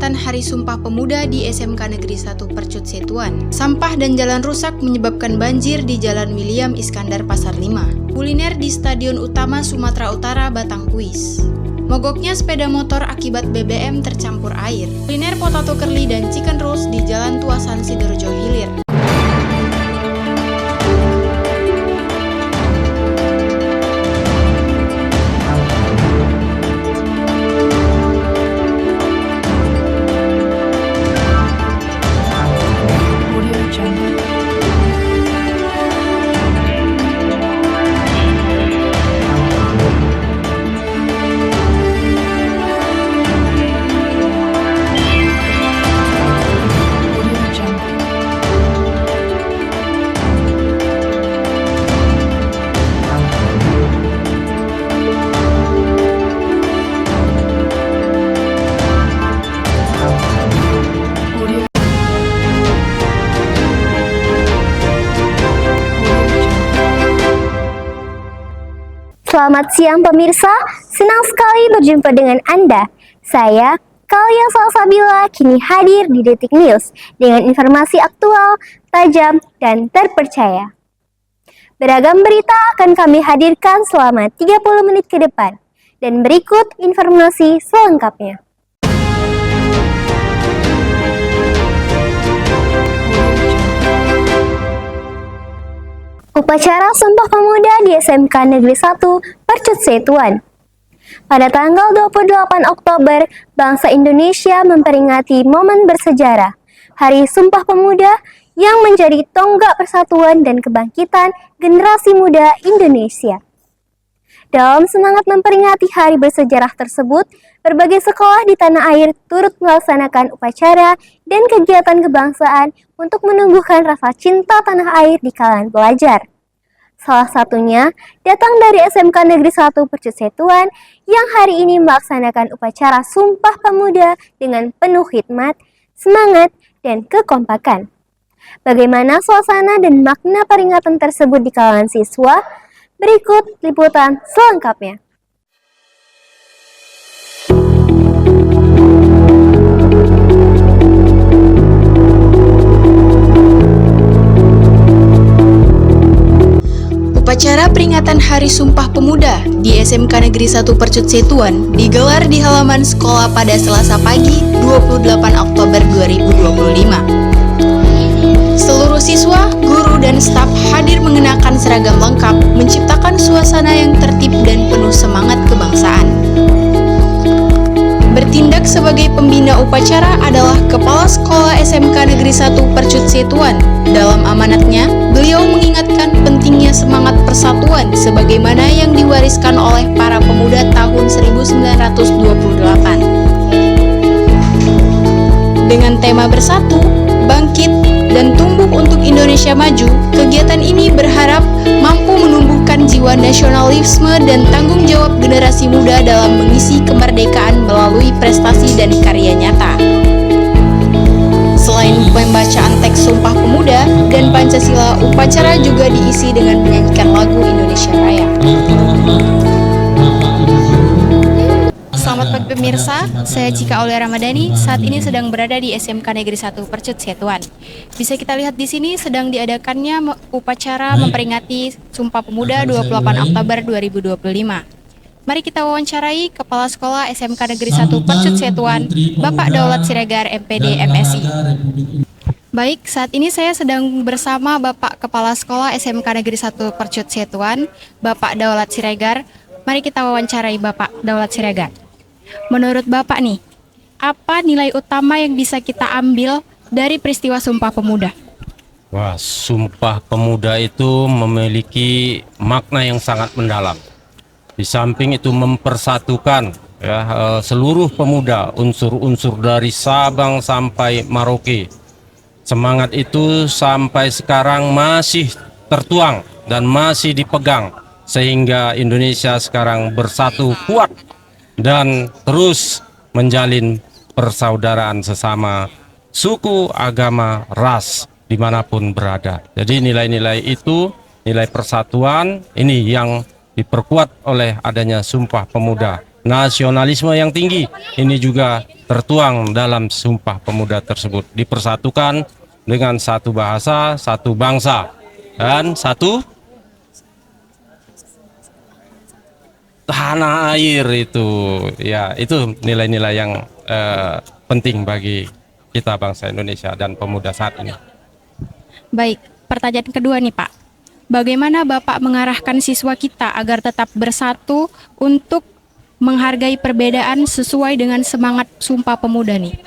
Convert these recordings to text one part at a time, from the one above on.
peringatan Hari Sumpah Pemuda di SMK Negeri 1 Percut Setuan. Sampah dan jalan rusak menyebabkan banjir di Jalan William Iskandar Pasar 5. Kuliner di Stadion Utama Sumatera Utara Batangkuis. Mogoknya sepeda motor akibat BBM tercampur air. Kuliner potato curly dan chicken rolls di Jalan Tuasan Sidoarjo Hilir. Selamat siang pemirsa, senang sekali berjumpa dengan Anda. Saya, Kalia Salsabila, kini hadir di Detik News dengan informasi aktual, tajam, dan terpercaya. Beragam berita akan kami hadirkan selama 30 menit ke depan. Dan berikut informasi selengkapnya. Upacara Sumpah Pemuda di SMK Negeri 1 Percut Setuan. Pada tanggal 28 Oktober, bangsa Indonesia memperingati momen bersejarah, Hari Sumpah Pemuda yang menjadi tonggak persatuan dan kebangkitan generasi muda Indonesia. Dalam semangat memperingati hari bersejarah tersebut, berbagai sekolah di tanah air turut melaksanakan upacara dan kegiatan kebangsaan untuk menumbuhkan rasa cinta tanah air di kalangan pelajar. Salah satunya datang dari SMK Negeri 1 Percut Setuan yang hari ini melaksanakan upacara Sumpah Pemuda dengan penuh hikmat, semangat, dan kekompakan. Bagaimana suasana dan makna peringatan tersebut di kalangan siswa? Berikut liputan selengkapnya. Upacara peringatan Hari Sumpah Pemuda di SMK Negeri 1 Percut Setuan digelar di halaman sekolah pada Selasa pagi 28 Oktober 2025. Seluruh siswa, guru, dan staf hadir mengenakan seragam lengkap, menciptakan suasana yang tertib dan penuh semangat kebangsaan. Bertindak sebagai pembina upacara adalah Kepala Sekolah SMK Negeri 1 Percut Setuan. Dalam amanatnya, beliau mengingatkan pentingnya semangat persatuan sebagaimana yang diwariskan oleh para pemuda tahun 1928. Dengan tema Bersatu, Bangkit, dan Tumbuh untuk Indonesia Maju, kegiatan ini berharap mampu menumbuhkan jiwa nasionalisme dan tanggung jawab generasi muda dalam mengisi kemerdekaan melalui prestasi dan karya nyata. Selain pembacaan teks Sumpah Pemuda dan Pancasila, upacara juga diisi dengan menyanyikan lagu Indonesia Raya. Selamat pagi pemirsa, saya Cika Aulia Ramadhani, saat ini sedang berada di SMK Negeri 1 Percut Setuan. Bisa kita lihat di sini sedang diadakannya upacara memperingati Sumpah Pemuda 28 Oktober 2025. Mari kita wawancarai Kepala Sekolah SMK Negeri 1 Percut Setuan, Bapak Daulat Siregar MPD MSI. Baik, saat ini saya sedang bersama Bapak Kepala Sekolah SMK Negeri 1 Percut Setuan, Bapak Daulat Siregar. Mari kita wawancarai Bapak Daulat Siregar. Menurut Bapak nih, apa nilai utama yang bisa kita ambil dari peristiwa Sumpah Pemuda? Wah, Sumpah Pemuda itu memiliki makna yang sangat mendalam. Di samping itu mempersatukan seluruh pemuda, unsur-unsur dari Sabang sampai Merauke. Semangat itu sampai sekarang masih tertuang dan masih dipegang, sehingga Indonesia sekarang bersatu kuat dan terus menjalin persaudaraan sesama suku, agama, ras dimanapun berada. Jadi nilai-nilai itu, nilai persatuan ini yang diperkuat oleh adanya Sumpah Pemuda. nasionalisme yang tinggi. Ini juga tertuang dalam Sumpah Pemuda tersebut. Dipersatukan dengan satu bahasa, satu bangsa, dan satu tanah air itu. Ya, itu nilai-nilai yang penting bagi kita bangsa Indonesia dan pemuda saat ini. Baik, pertanyaan kedua nih Pak. Bagaimana Bapak mengarahkan siswa kita agar tetap bersatu untuk menghargai perbedaan sesuai dengan semangat Sumpah Pemuda nih?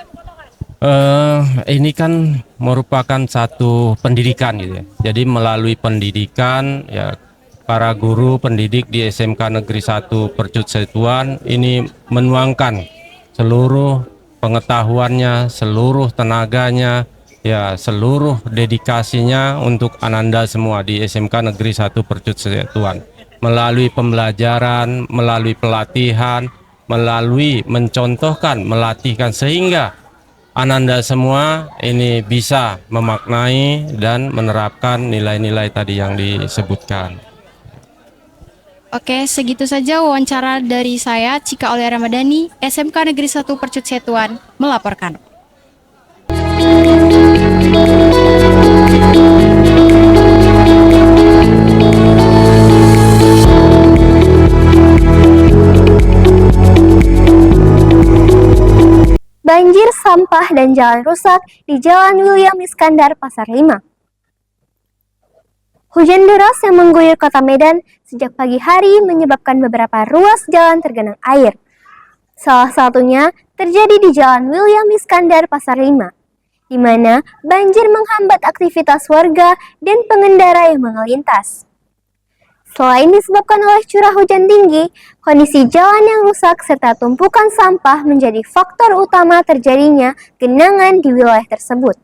Ini kan merupakan satu pendidikan gitu ya. Jadi melalui pendidikan ya, para guru pendidik di SMK Negeri 1 Percut Setuan ini menuangkan seluruh pengetahuannya, seluruh tenaganya, ya seluruh dedikasinya untuk Ananda semua di SMK Negeri 1 Percut Setuan. Melalui pembelajaran, melalui pelatihan, melalui mencontohkan, melatihkan sehingga Ananda semua ini bisa memaknai dan menerapkan nilai-nilai tadi yang disebutkan. Oke, segitu saja wawancara dari saya, Cika Aulia Ramadhani, SMK Negeri 1 Percut Setuan, melaporkan. Banjir, sampah, dan jalan rusak di Jalan William Iskandar, Pasar 5. Hujan deras yang mengguyur kota Medan sejak pagi hari menyebabkan beberapa ruas jalan tergenang air. Salah satunya terjadi di Jalan William Iskandar, Pasar 5, di mana banjir menghambat aktivitas warga dan pengendara yang melintas. Selain disebabkan oleh curah hujan tinggi, kondisi jalan yang rusak serta tumpukan sampah menjadi faktor utama terjadinya genangan di wilayah tersebut.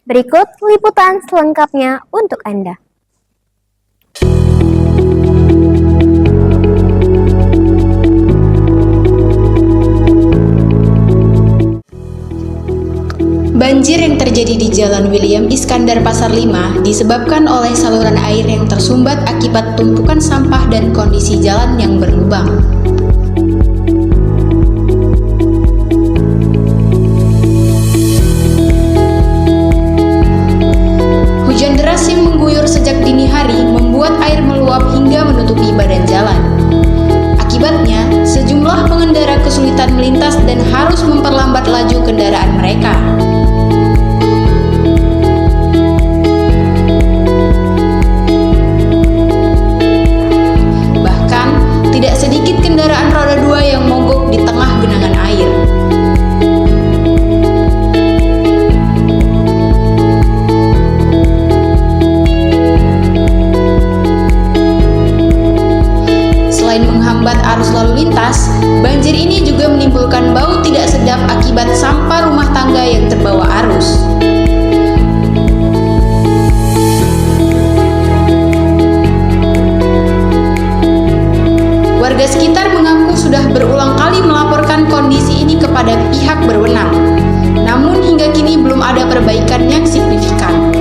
Berikut liputan selengkapnya untuk Anda. Banjir yang terjadi di Jalan William Iskandar Pasar 5 disebabkan oleh saluran air yang tersumbat akibat tumpukan sampah dan kondisi jalan yang berlubang. Hujan deras yang mengguyur sejak dini hari membuat air meluap hingga menutupi badan jalan. Akibatnya, sejumlah pengendara kesulitan melintas dan harus memperlambat laju kendaraan mereka. Bahkan, tidak sedikit kendaraan roda 2 yang mogok di tengah genangan air. Selain menghambat arus lalu lintas, banjir ini juga menimbulkan bau tidak sedap akibat sampah rumah tangga yang terbawa arus. Warga sekitar mengaku sudah berulang kali melaporkan kondisi ini kepada pihak berwenang, namun hingga kini belum ada perbaikan yang signifikan.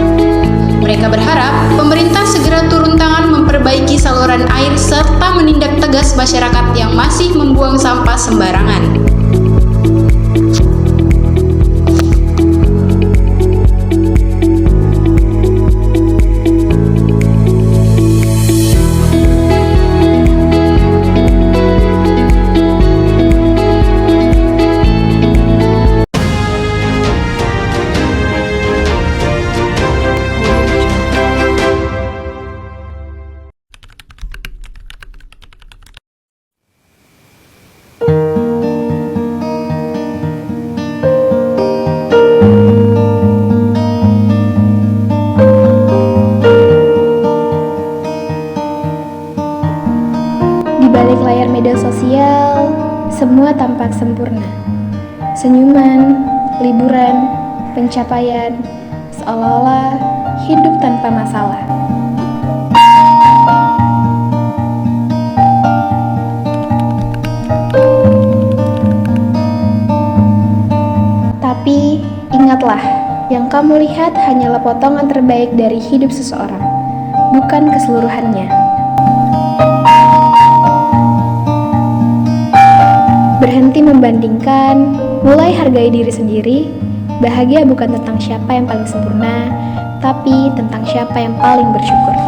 Mereka berharap pemerintah segera turun tangan memperbaiki saluran air serta menindak tegas masyarakat yang masih membuang sampah sembarangan. Di balik layar media sosial, semua tampak sempurna. Senyuman, liburan, pencapaian, seolah-olah hidup tanpa masalah. Tapi, ingatlah, yang kamu lihat hanyalah potongan terbaik dari hidup seseorang, bukan keseluruhannya. Berhenti membandingkan, mulai hargai diri sendiri. Bahagia bukan tentang siapa yang paling sempurna, tapi tentang siapa yang paling bersyukur.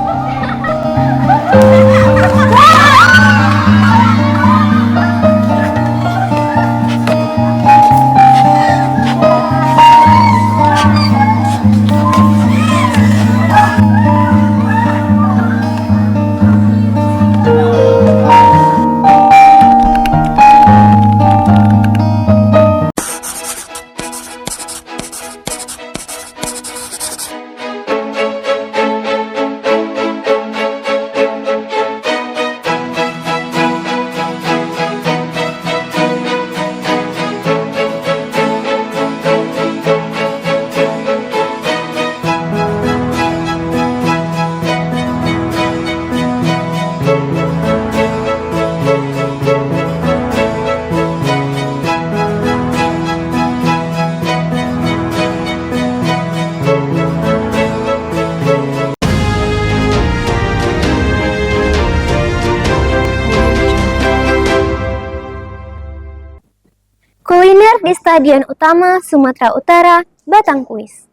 Kuliner di Stadion Utama Sumatera Utara, Batangkuis.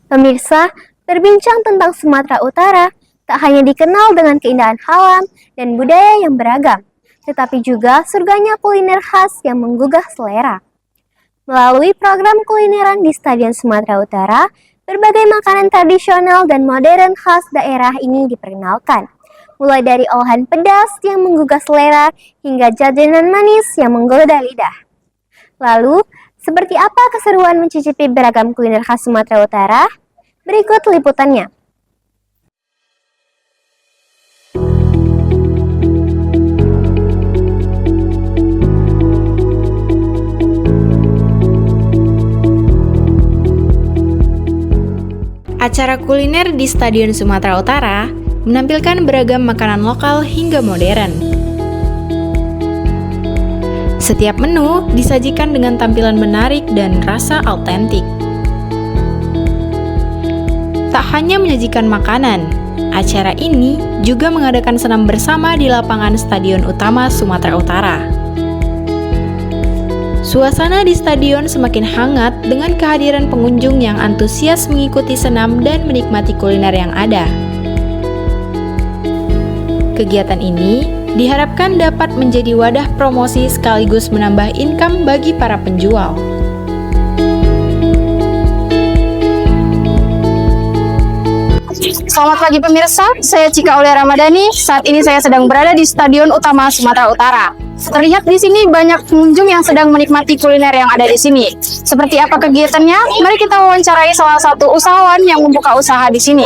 Pemirsa, berbincang tentang Sumatera Utara tak hanya dikenal dengan keindahan alam dan budaya yang beragam, tetapi juga surganya kuliner khas yang menggugah selera. Melalui program kulineran di Stadion Sumatera Utara, berbagai makanan tradisional dan modern khas daerah ini diperkenalkan. Mulai dari olahan pedas yang menggugah selera hingga jajanan manis yang menggoda lidah. Lalu, seperti apa keseruan mencicipi beragam kuliner khas Sumatera Utara? Berikut liputannya. Acara kuliner di Stadion Sumatera Utara menampilkan beragam makanan lokal hingga modern. Setiap menu disajikan dengan tampilan menarik dan rasa autentik. Tak hanya menyajikan makanan, acara ini juga mengadakan senam bersama di lapangan Stadion Utama Sumatera Utara. Suasana di stadion semakin hangat dengan kehadiran pengunjung yang antusias mengikuti senam dan menikmati kuliner yang ada. Kegiatan ini diharapkan dapat menjadi wadah promosi sekaligus menambah income bagi para penjual. Selamat pagi pemirsa, saya Cika Aulia Ramadhani. Saat ini saya sedang berada di Stadion Utama Sumatera Utara. Terlihat di sini banyak pengunjung yang sedang menikmati kuliner yang ada di sini. Seperti apa kegiatannya? Mari kita wawancarai salah satu usahawan yang membuka usaha di sini.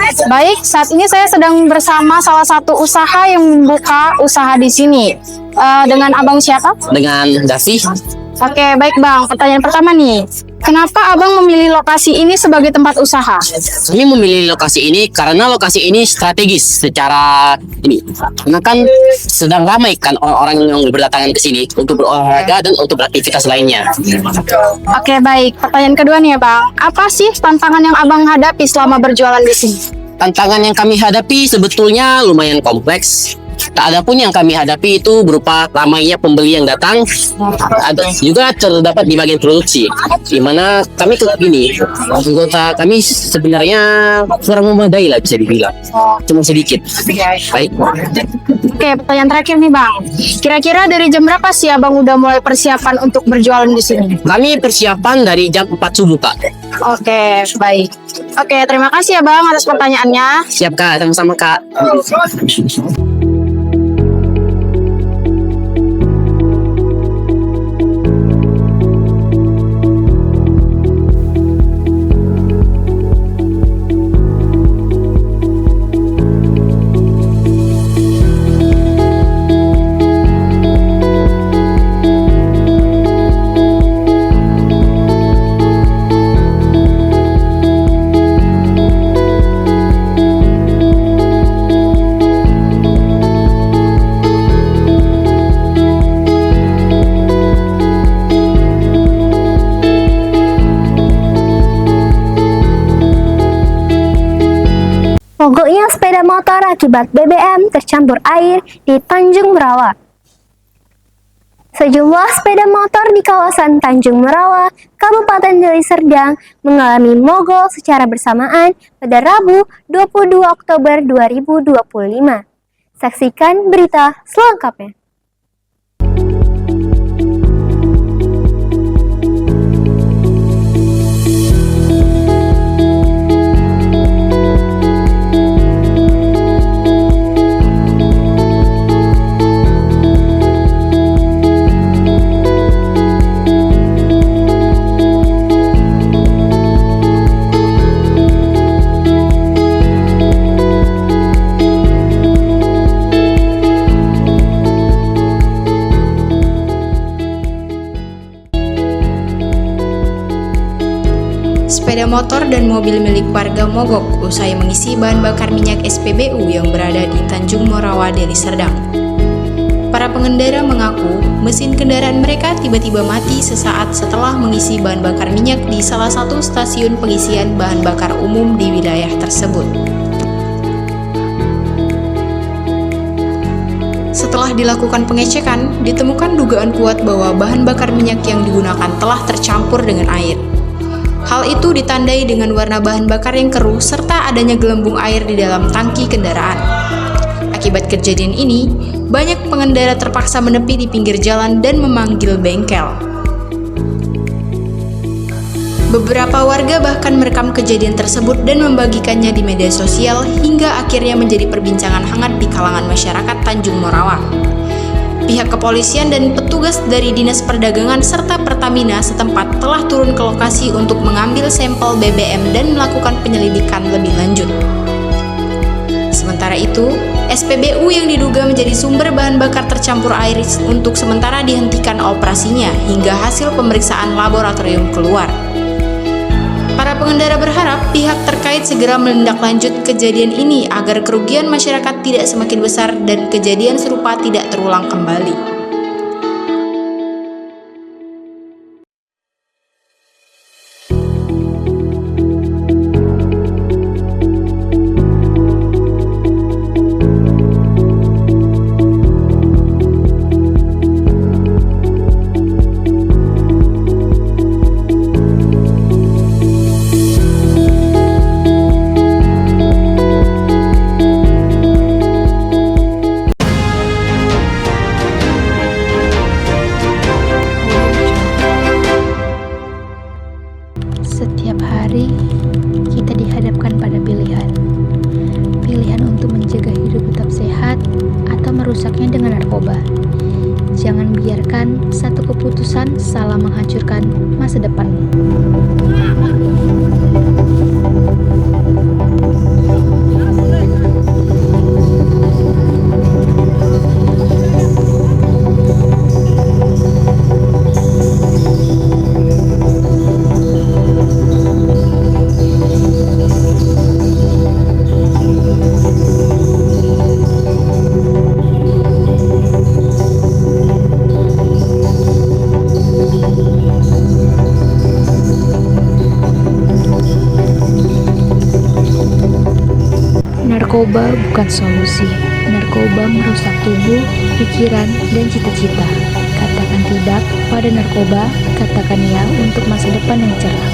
Baik, saat ini saya sedang bersama salah satu usaha yang membuka usaha di sini. Dengan abang siapa? Dengan Davi. Oke, baik bang. Pertanyaan pertama nih, kenapa abang memilih lokasi ini sebagai tempat usaha? Kami memilih lokasi ini karena lokasi ini strategis secara ini. Karena kan sedang ramai kan orang-orang yang berdatangan ke sini untuk berolahraga dan untuk beraktivitas lainnya. Oke, baik. Pertanyaan kedua nih ya bang, apa sih tantangan yang abang hadapi selama berjualan di sini? Tantangan yang kami hadapi sebetulnya lumayan kompleks. Tak ada pun yang kami hadapi itu berupa ramainya pembeli yang datang. Ada juga terdapat di bagian produksi, di mana kami gini, anggota kami sebenarnya kurang memadai lah bisa dibilang, cuma sedikit. Baik. Oke, pertanyaan terakhir nih bang, kira-kira dari jam berapa sih abang udah mulai persiapan untuk berjualan di sini? Kami persiapan dari jam 4 subuh kak. Oke, baik. Oke, terima kasih ya bang atas pertanyaannya. Siap kak, sama-sama kak. Viral-viralnya sepeda motor akibat BBM tercampur air di Tanjung Merawa. Sejumlah sepeda motor di kawasan Tanjung Merawa, Kabupaten Deli Serdang mengalami mogok secara bersamaan pada Rabu 22 Oktober 2025. Saksikan berita selengkapnya. Sepeda motor dan mobil milik warga mogok usai mengisi bahan bakar minyak SPBU yang berada di Tanjung Merawa, Deli Serdang. Para pengendara mengaku mesin kendaraan mereka tiba-tiba mati sesaat setelah mengisi bahan bakar minyak di salah satu stasiun pengisian bahan bakar umum di wilayah tersebut. Setelah dilakukan pengecekan, ditemukan dugaan kuat bahwa bahan bakar minyak yang digunakan telah tercampur dengan air. Hal itu ditandai dengan warna bahan bakar yang keruh serta adanya gelembung air di dalam tangki kendaraan. Akibat kejadian ini, banyak pengendara terpaksa menepi di pinggir jalan dan memanggil bengkel. Beberapa warga bahkan merekam kejadian tersebut dan membagikannya di media sosial hingga akhirnya menjadi perbincangan hangat di kalangan masyarakat Tanjung Merawa. Pihak kepolisian dan petugas dari Dinas Perdagangan serta Pertamina setempat telah turun ke lokasi untuk mengambil sampel BBM dan melakukan penyelidikan lebih lanjut. Sementara itu, SPBU yang diduga menjadi sumber bahan bakar tercampur air untuk sementara dihentikan operasinya hingga hasil pemeriksaan laboratorium keluar. Para pengendara berharap pihak terkait segera menindaklanjut kejadian ini agar kerugian masyarakat tidak semakin besar dan kejadian serupa tidak terulang kembali. Setiap hari kita dihadapkan pada pilihan. Pilihan untuk menjaga hidup tetap sehat atau merusaknya dengan narkoba. Jangan biarkan satu keputusan salah menghancurkan masa depanmu. Narkoba bukan solusi. Narkoba merusak tubuh, pikiran, dan cita-cita. Katakan tidak pada narkoba, katakan ya untuk masa depan yang cerah.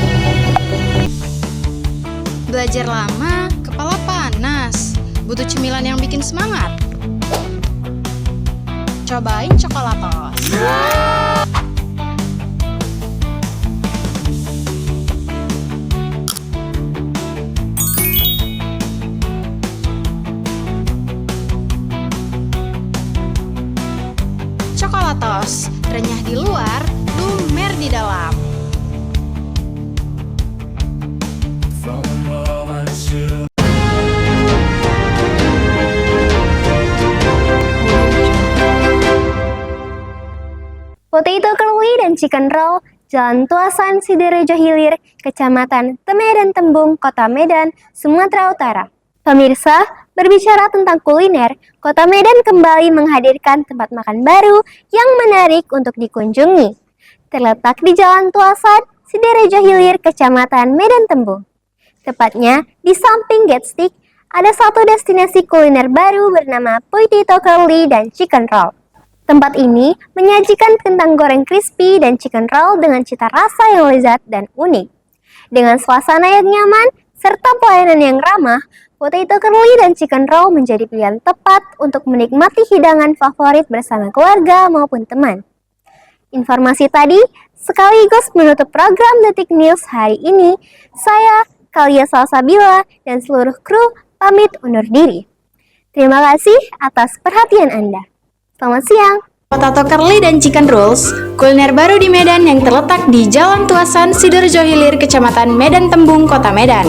Belajar lama, kepala panas, butuh cemilan yang bikin semangat. Cobain Coklatos. Coklatos, renyah di luar, lumer di dalam. Potato curly dan chicken roll, Jalan Tuasan Sidorejo Hilir, Kecamatan Medan Tembung, Kota Medan, Sumatera Utara. Pemirsa, berbicara tentang kuliner, Kota Medan kembali menghadirkan tempat makan baru yang menarik untuk dikunjungi. Terletak di Jalan Tuasan Sidorejo Hilir, Kecamatan Medan Tembung. Tepatnya di samping Getstick ada satu destinasi kuliner baru bernama Potato Curly dan Chicken Roll. Tempat ini menyajikan kentang goreng crispy dan chicken roll dengan cita rasa yang lezat dan unik. Dengan suasana yang nyaman serta pelayanan yang ramah, Potato Curly dan Chicken Roll menjadi pilihan tepat untuk menikmati hidangan favorit bersama keluarga maupun teman. Informasi tadi sekaligus menutup program Detik News hari ini. Saya, Kalia Salsabila, dan seluruh kru pamit undur diri. Terima kasih atas perhatian Anda. Selamat siang. Potato Curly dan Chicken Rolls, kuliner baru di Medan yang terletak di Jalan Tuasan, Sidoarjo Hilir, Kecamatan Medan Tembung, Kota Medan.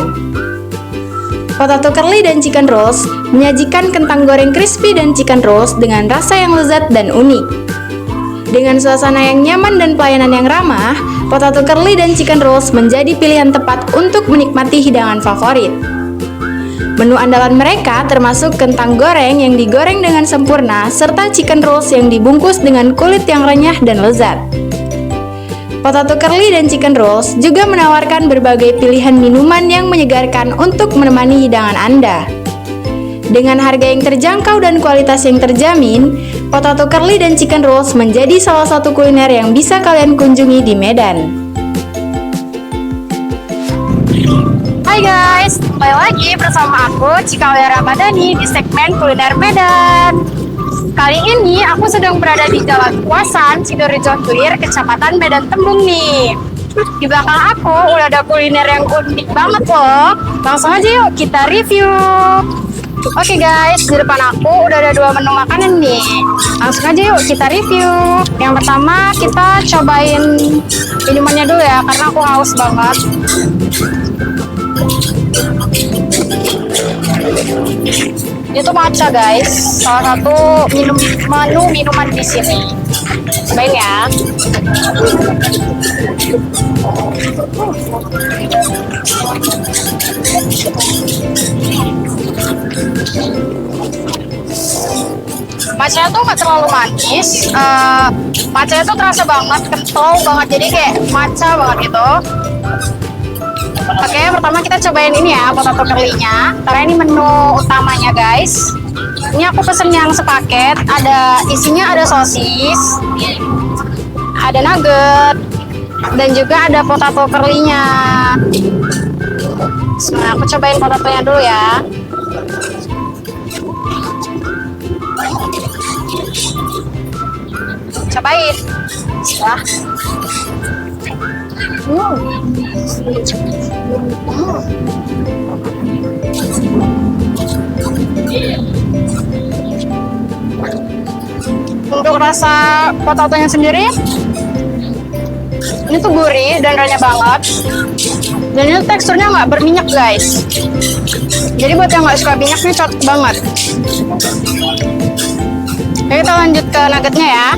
Potato Curly dan Chicken Rolls menyajikan kentang goreng crispy dan chicken rolls dengan rasa yang lezat dan unik. Dengan suasana yang nyaman dan pelayanan yang ramah, Potato Curly dan Chicken Rolls menjadi pilihan tepat untuk menikmati hidangan favorit. Menu andalan mereka termasuk kentang goreng yang digoreng dengan sempurna serta chicken rolls yang dibungkus dengan kulit yang renyah dan lezat. Potato Curly dan Chicken Rolls juga menawarkan berbagai pilihan minuman yang menyegarkan untuk menemani hidangan Anda. Dengan harga yang terjangkau dan kualitas yang terjamin, Potato Curly dan Chicken Rolls menjadi salah satu kuliner yang bisa kalian kunjungi di Medan. Hai guys, kembali lagi bersama aku Cika Aulia Ramadhani di segmen kuliner Medan. Kali ini aku sedang berada di Jalan Tuasan, Sidoarjo Hilir, Kecamatan Medan Tembung nih. Di belakang aku udah ada kuliner yang unik banget loh. Langsung aja yuk kita review. Oke guys, di depan aku udah ada 2 menu makanan nih. Langsung aja yuk kita review. Yang pertama kita cobain minumannya dulu ya, karena aku haus banget. Itu matcha guys, salah satu menu minuman di sini. Cobain ya. Matcha tuh nggak terlalu manis, matcha tuh terasa banget, kental banget, jadi kayak matcha banget gitu. Oke, pertama kita cobain ini ya, potato curly-nya. Karena ini menu utamanya guys. Ini aku pesen yang sepaket, isinya ada sosis, ada nugget, dan juga ada potato curly-nya. Nah, aku cobain potatonya dulu ya. Cobain. Wah. Untuk rasa potatonya sendiri, ini tuh gurih dan renyah banget. Dan ini teksturnya nggak berminyak guys. Jadi buat yang nggak suka minyak ini cocok banget. Oke, kita lanjut ke nuggetnya ya.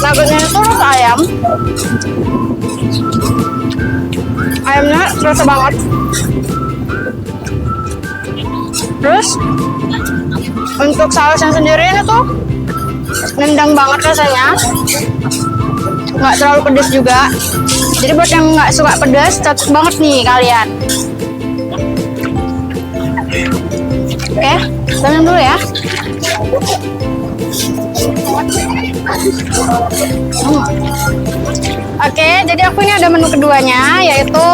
Nuggetnya itu rasa ayam. Ayamnya terasa banget. Terus untuk sausnya sendiri ini tuh nendang banget rasanya, nggak terlalu pedas juga. Jadi buat yang nggak suka pedas, cocok banget nih kalian. Oke, tanam dulu ya. Oke, jadi aku ini ada menu keduanya, yaitu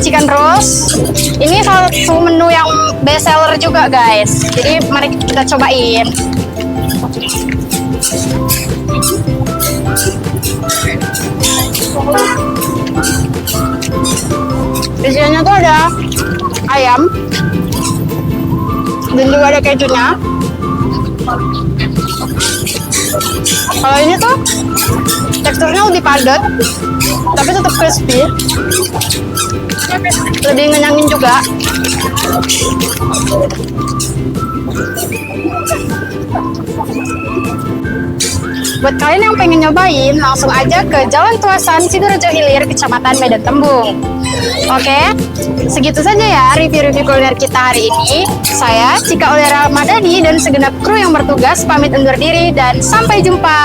chicken rolls. Ini salah satu menu yang best seller juga guys. Jadi mari kita cobain. Isinya tuh ada ayam dan juga ada kejunya. Kalau ini tuh teksturnya lebih padat, tapi tetap crispy, lebih ngenyangin juga. Buat kalian yang pengen nyobain, langsung aja ke Jalan Tuasan, Sidoarjo Hilir, Kecamatan Medan Tembung. Oke, segitu saja ya review-review kuliner kita hari ini. Saya Cika Olera Ramadhani dan segenap kru yang bertugas pamit undur diri dan sampai jumpa.